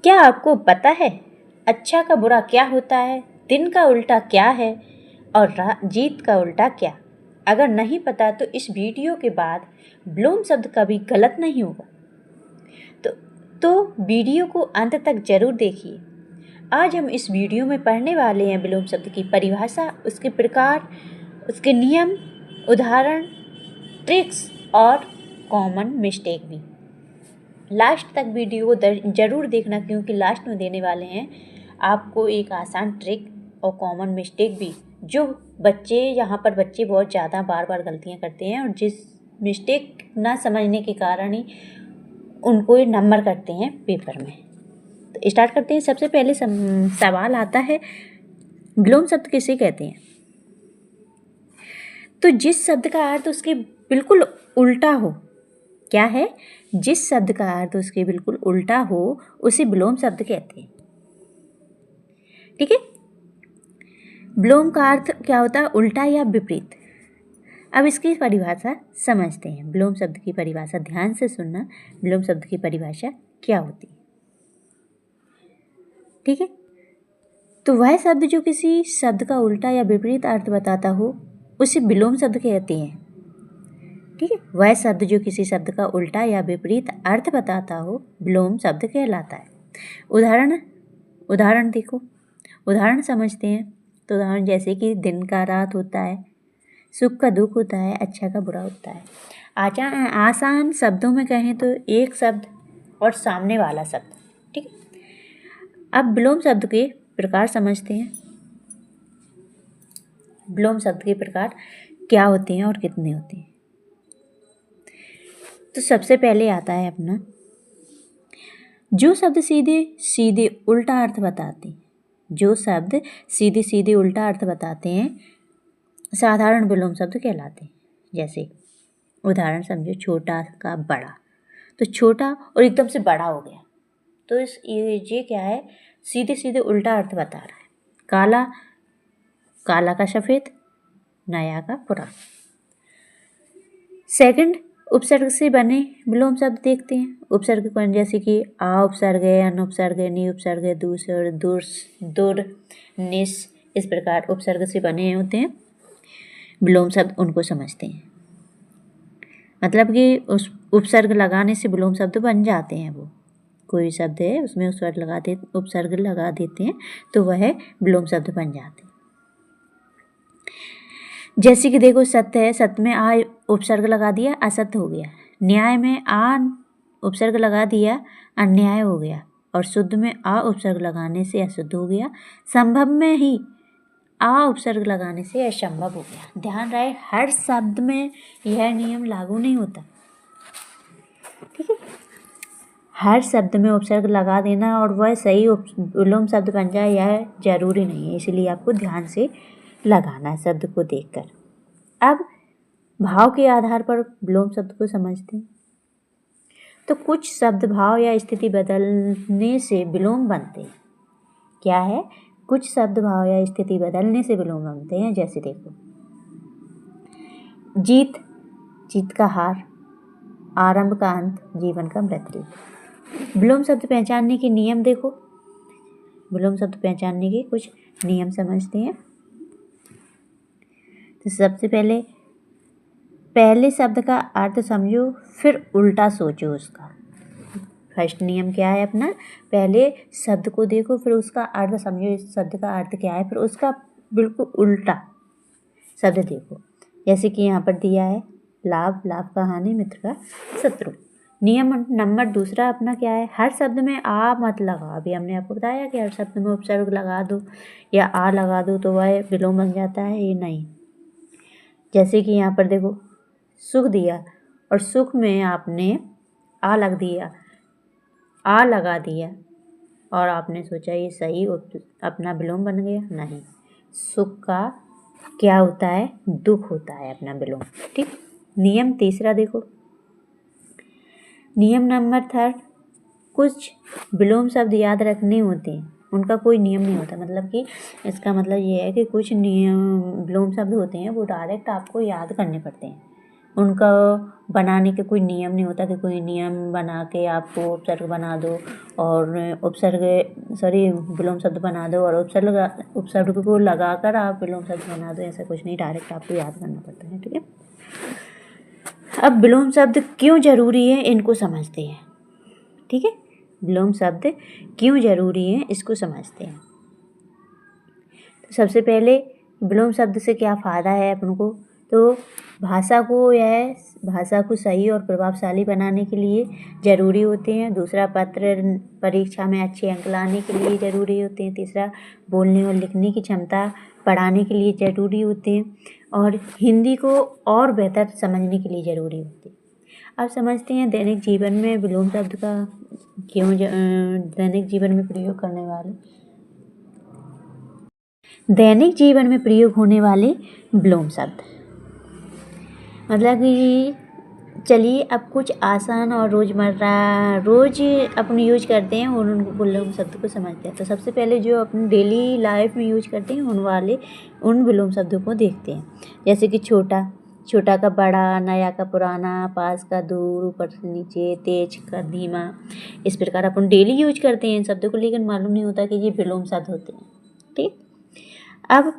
क्या आपको पता है अच्छा का बुरा क्या होता है, दिन का उल्टा क्या है और जीत का उल्टा क्या? अगर नहीं पता तो इस वीडियो के बाद ब्लूम शब्द कभी गलत नहीं होगा। तो वीडियो को अंत तक जरूर देखिए। आज हम इस वीडियो में पढ़ने वाले हैं विलोम शब्द की परिभाषा, उसके प्रकार, उसके नियम, उदाहरण, ट्रिक्स और कॉमन मिस्टेक भी। लास्ट तक वीडियो को जरूर देखना, क्योंकि लास्ट में देने वाले हैं आपको एक आसान ट्रिक और कॉमन मिस्टेक भी, जो यहाँ पर बच्चे बहुत ज़्यादा बार बार गलतियाँ करते हैं और जिस मिस्टेक ना समझने के कारण ही उनको नंबर करते हैं पेपर में। तो स्टार्ट करते हैं। सबसे पहले सवाल आता है, विलोम शब्द किसे कहते हैं? तो जिस शब्द का अर्थ उसके बिल्कुल उल्टा हो। क्या है? जिस शब्द का अर्थ उसके बिल्कुल उल्टा हो उसे विलोम शब्द कहते हैं। ठीक है। विलोम का अर्थ क्या होता है? उल्टा या विपरीत। अब इसकी परिभाषा समझते हैं। विलोम शब्द की परिभाषा ध्यान से सुनना। विलोम शब्द की परिभाषा क्या होती है? ठीक है। तो वह शब्द जो किसी शब्द का उल्टा या विपरीत अर्थ बताता हो उसे विलोम शब्द कहते हैं। ठीक है। वह शब्द जो किसी शब्द का उल्टा या विपरीत अर्थ बताता हो विलोम शब्द कहलाता है। उदाहरण देखो, उदाहरण समझते हैं। तो उदाहरण जैसे कि दिन का रात होता है, सुख का दुख होता है, अच्छा का बुरा होता है। आसान शब्दों में कहें तो एक शब्द और सामने वाला शब्द। ठीक है। अब विलोम शब्द के प्रकार समझते हैं। विलोम शब्द के प्रकार क्या होते हैं और कितने होते हैं? तो सबसे पहले आता है अपना, जो शब्द सीधे सीधे उल्टा अर्थ बताते हैं। जो शब्द सीधे सीधे उल्टा अर्थ बताते हैं साधारण विलोम शब्द कहलाते हैं। जैसे उदाहरण समझो, छोटा का बड़ा। तो छोटा और एकदम से बड़ा हो गया, तो ये क्या है? सीधे सीधे उल्टा अर्थ बता रहा है। काला, काला का सफ़ेद, नया का पुराना। सेकंड, उपसर्ग से बने विलोम शब्द देखते हैं। उपसर्ग कौन? जैसे कि आ उपसर्ग है, अन उपसर्ग है, नि उपसर्ग है, दूसर, दुर्स, दुर, निस, इस प्रकार उपसर्ग से बने होते हैं विलोम शब्द, उनको समझते हैं। मतलब कि उस उपसर्ग लगाने से विलोम शब्द बन जाते हैं। वो कोई शब्द है उसमें उपसर्ग लगा देते हैं तो वह विलोम शब्द बन जाते हैं। जैसे कि देखो, सत्य है, सत्य में आ उपसर्ग लगा दिया, असत्य हो गया। न्याय में आ उपसर्ग लगा दिया, अन्याय हो गया। और शुद्ध में आ उपसर्ग लगाने से अशुद्ध हो गया। संभव में ही आ उपसर्ग लगाने से असंभव हो गया। ध्यान रहे, हर शब्द में यह नियम लागू नहीं होता। ठीक है। हर शब्द में उपसर्ग लगा देना और वह सही विलोम शब्द बन जाए यह जरूरी नहीं है, इसलिए आपको ध्यान से लगाना है शब्द को देखकर। अब भाव के आधार पर विलोम शब्द को समझते हैं। तो कुछ शब्द भाव या स्थिति बदलने से विलोम बनते हैं। क्या है? कुछ शब्द भाव या स्थिति बदलने से विलोम बनते हैं। जैसे देखो, जीत, जीत का हार, आरंभ का अंत, जीवन का मृत्यु। विलोम शब्द पहचानने के नियम देखो। विलोम शब्द पहचानने के कुछ नियम समझते हैं। तो सबसे पहले शब्द का अर्थ समझो, फिर उल्टा सोचो उसका। फर्स्ट नियम क्या है अपना? पहले शब्द को देखो, फिर उसका अर्थ समझो, इस शब्द का अर्थ क्या है, फिर उसका बिल्कुल उल्टा शब्द देखो। जैसे कि यहाँ पर दिया है, लाभ, लाभ का हानि, मित्र का शत्रु। नियम नंबर दूसरा अपना क्या है? हर शब्द में आ मत लगा। अभी हमने आपको बताया कि हर शब्द में उपसर्ग लगा दो या आ लगा दो तो वह विलोम बन जाता है, ये नहीं। जैसे कि यहाँ पर देखो, सुख दिया और सुख में आपने आ लगा दिया और आपने सोचा ये सही अपना विलोम बन गया, नहीं। सुख का क्या होता है? दुख होता है अपना विलोम। ठीक। नियम तीसरा देखो, नियम नंबर थर्ड, कुछ विलोम शब्द याद रखने होते हैं, उनका कोई नियम नहीं होता। मतलब कि इसका मतलब ये है कि कुछ नियम विलोम शब्द होते हैं वो डायरेक्ट आपको याद करने पड़ते हैं। उनका बनाने के कोई नियम नहीं होता कि कोई नियम बना के आपको उपसर्ग बना दो और विलोम शब्द बना दो और उपसर्ग को लगाकर आप विलोम शब्द बना दो। ऐसा कुछ नहीं, डायरेक्ट आपको याद करना पड़ता है। ठीक है, अब विलोम शब्द क्यों ज़रूरी है इनको समझते हैं। ठीक है, विलोम शब्द क्यों ज़रूरी है इसको समझते हैं। तो सबसे पहले विलोम शब्द से क्या फ़ायदा है अपन को, तो भाषा को सही और प्रभावशाली बनाने के लिए ज़रूरी होते हैं। दूसरा, परीक्षा में अच्छे अंक लाने के लिए ज़रूरी होते हैं। तीसरा, बोलने और लिखने की क्षमता बढ़ाने के लिए ज़रूरी होते हैं। और हिंदी को और बेहतर समझने के लिए ज़रूरी होते हैं। अब समझते हैं दैनिक जीवन में विलोम शब्द का दैनिक जीवन में प्रयोग करने वाले दैनिक जीवन में प्रयोग होने वाले विलोम शब्द। मतलब कि चलिए अब कुछ आसान और रोज़ अपन यूज करते हैं और उन विलोम शब्द को समझते हैं। तो सबसे पहले जो अपन डेली लाइफ में यूज करते हैं उन विलोम शब्दों को देखते हैं। जैसे कि छोटा का बड़ा, नया का पुराना, पास का दूर, ऊपर से नीचे, तेज का धीमा। इस प्रकार अपन डेली यूज करते हैं इन शब्दों को, लेकिन मालूम नहीं होता कि ये विलोम शब्द होते हैं। ठीक, अब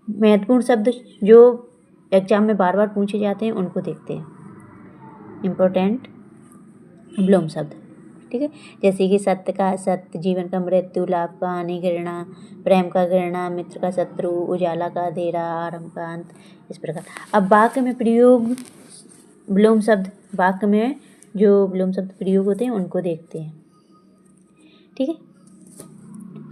महत्वपूर्ण शब्द जो एग्जाम में बार बार पूछे जाते हैं उनको देखते हैं। इम्पोर्टेंट विलोम शब्द। ठीक है, जैसे कि सत्य का असत्य, जीवन का मृत्यु, लाभ का हानि, घृणा, प्रेम का घृणा, मित्र का शत्रु, उजाला का अंधेरा, आरंभ का अंत। इस प्रकार अब वाक्य में जो विलोम शब्द प्रयोग होते हैं उनको देखते हैं। ठीक है,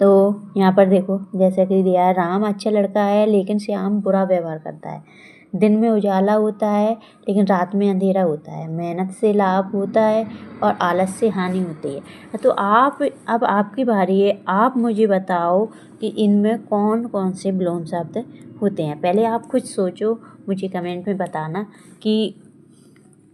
तो यहाँ पर देखो, जैसे कि दिया है, राम अच्छा लड़का है लेकिन श्याम बुरा व्यवहार करता है। दिन में उजाला होता है लेकिन रात में अंधेरा होता है। मेहनत से लाभ होता है और आलस से हानि होती है। तो अब आपकी बारी है, आप मुझे बताओ कि इनमें कौन कौन से विलोम शब्द होते हैं। पहले आप खुद सोचो, मुझे कमेंट में बताना कि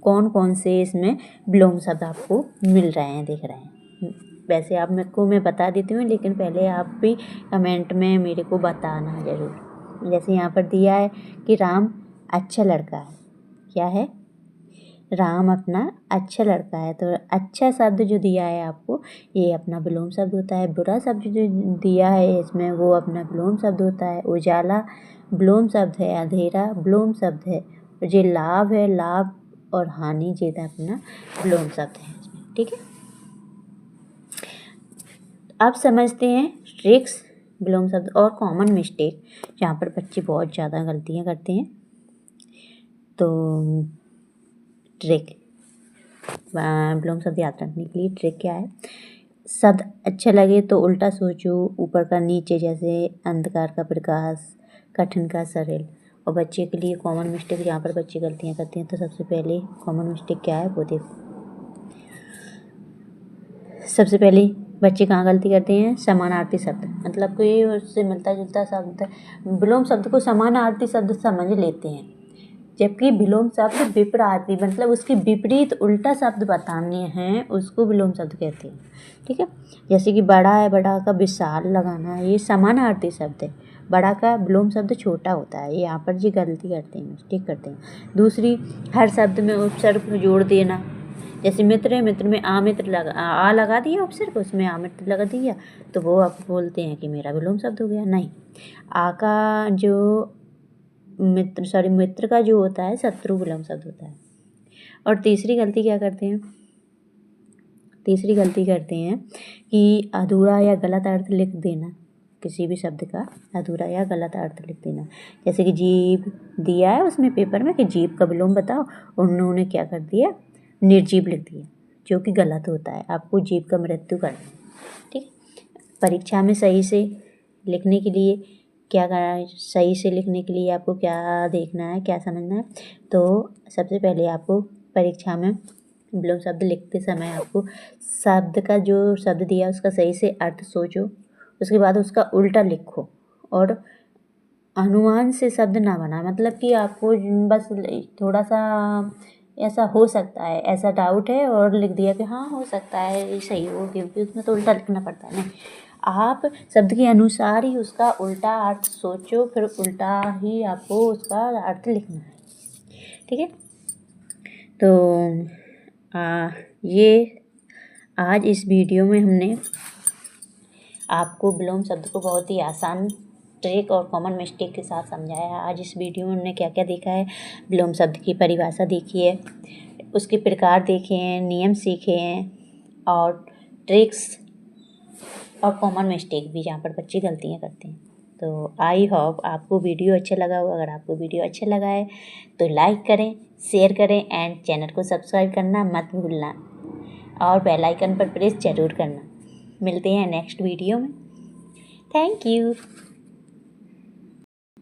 कौन कौन से इसमें विलोम शब्द आपको मिल रहे हैं, दिख रहे हैं। वैसे आप मैं बता देती हूँ, लेकिन पहले आप भी कमेंट में मेरे को बताना ज़रूर। जैसे यहाँ पर दिया है कि राम अच्छा लड़का है। क्या है? राम अपना अच्छा लड़का है। तो अच्छा शब्द जो दिया है आपको, ये अपना विलोम शब्द होता है। बुरा शब्द जो दिया है इसमें, वो अपना विलोम शब्द होता है। उजाला विलोम शब्द है। अंधेरा विलोम शब्द है। और जो लाभ है, लाभ और हानि, ये अपना विलोम शब्द है इसमें। ठीक है, अब समझते हैं ट्रिक्स, विलोम शब्द और कॉमन मिस्टेक, जहाँ पर बच्चे बहुत ज़्यादा गलतियाँ करते हैं। तो ट्रिक, विलोम शब्द याद रखने के लिए ट्रिक क्या है? शब्द अच्छा लगे तो उल्टा सोचो, ऊपर का नीचे, जैसे अंधकार का प्रकाश, कठिन का सरल। और बच्चे के लिए कॉमन मिस्टेक, जहाँ पर बच्चे गलतियाँ करते हैं, तो सबसे पहले कॉमन मिस्टेक क्या है वो देखो। सबसे पहले बच्चे कहाँ गलती करते हैं? समानार्थी शब्द, मतलब कोई उससे मिलता जुलता शब्द, विलोम शब्द को समानार्थी शब्द समझ लेते हैं, जबकि विलोम शब्द विपरीत, मतलब उसके विपरीत उल्टा शब्द बताने हैं, उसको विलोम शब्द कहते हैं। ठीक है, जैसे कि बड़ा है, बड़ा का विशाल लगाना है, ये समानार्थी शब्द है। बड़ा का विलोम शब्द छोटा होता है। यहाँ पर जी गलती करते हैं, मिस्टेक करते हैं। दूसरी, हर शब्द में उपसर्ग जोड़ देना। जैसे मित्र है, मित्र में आ लगा दिया उपसर्ग, उसमें मित्र लगा दिया, तो वो आप बोलते हैं कि मेरा विलोम शब्द हो गया। नहीं, आ का जो मित्र का जो होता है शत्रु विलोम शब्द होता है। और तीसरी गलती क्या करते हैं? तीसरी गलती करते हैं कि अधूरा या गलत अर्थ लिख देना, किसी भी शब्द का अधूरा या गलत अर्थ लिख देना। जैसे कि जीभ दिया है उसमें पेपर में कि जीभ का विलोम बताओ, उन्होंने क्या कर दिया? निर्जीव लिख दिया, जो कि गलत होता है। आपको जीभ का मृत्यु करना है। ठीक, परीक्षा में सही से लिखने के लिए सही से लिखने के लिए आपको क्या देखना है, क्या समझना है? तो सबसे पहले आपको परीक्षा में विलोम शब्द लिखते समय आपको शब्द का जो शब्द दिया उसका सही से अर्थ सोचो, उसके बाद उसका उल्टा लिखो और अनुमान से शब्द ना बना, मतलब कि आपको बस थोड़ा सा ऐसा हो सकता है, ऐसा डाउट है और लिख दिया कि हाँ हो सकता है सही हो, क्योंकि उसमें तो उल्टा लिखना पड़ता है। नहीं, आप शब्द के अनुसार ही उसका उल्टा अर्थ सोचो, फिर उल्टा ही आपको उसका अर्थ लिखना है। ठीक है, तो ये आज इस वीडियो में हमने आपको विलोम शब्द को बहुत ही आसान ट्रिक और कॉमन मिस्टेक के साथ समझाया है। आज इस वीडियो में हमने क्या क्या देखा है, विलोम शब्द की परिभाषा देखी है, उसके प्रकार देखे हैं, नियम सीखे हैं और ट्रिक्स और कॉमन मिस्टेक भी जहाँ पर बच्चे गलतियाँ करते हैं। तो आई होप आपको वीडियो अच्छा लगा हो। अगर आपको वीडियो अच्छा लगा है तो लाइक करें, शेयर करें एंड चैनल को सब्सक्राइब करना मत भूलना और बेल आइकन पर प्रेस ज़रूर करना। मिलते हैं नेक्स्ट वीडियो में। Thank you.